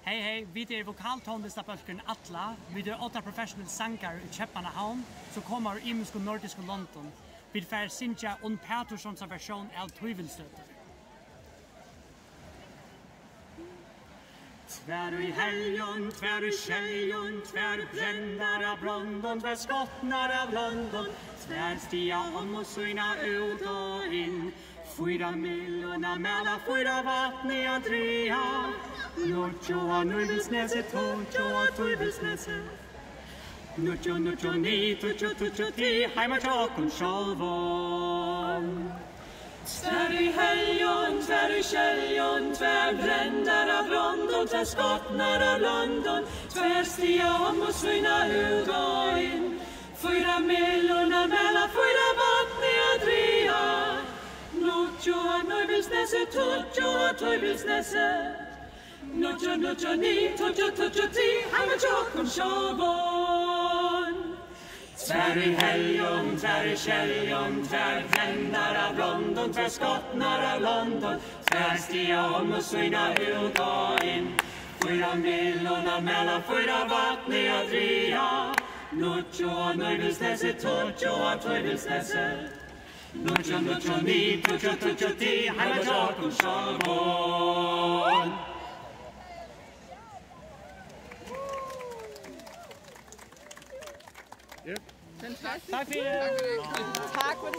Hej, vi är vokaltonlistapölken Atla. Vi är 8 professional sankar i Köpenhamn som kommer ur imisk och nordisk och London. Vi får Sintja och Petterssons version av Tvivelstøtter. Tvär i helgon, tvär i käljon, tvär brändar av London, tvär skottnar av London, tvär stia om och syna ut och in. 4 miljoner mellan 4 vattn att drea. Nutjoa, Nurvilsnäset, Totjoa, Turvilsnäset. Nutjo, nutjo, ni, tutjo, ti, heima tjockon sjolvon. Tvär i helgon, tvär i käljon, tvär brändar av London, tvär skottnar av London, tvär stia om och syna ut och in. 4 miljoner mellan 4 vattn att drea. Nutjoa, Nurvilsnäset, Totjoa, Turvilsnäset. Nutjo, nutjo, ni, tutjo, ti, heima tjockon sjolvon. Tvär i helgon, tvär i käljon, tvär brändar av London, tvär skottnar av London, tvär stia om och syna ut och in. 4 miljoner mellan 4 vattn att drea. Nutjoa, Nurvilsnäset, Totjoa, Turvilsnäset. Nutjo, nutjo, ni, tutjo, ti, heima tjockon sjolvon. Fantastisk. Tak for det. Tak for det,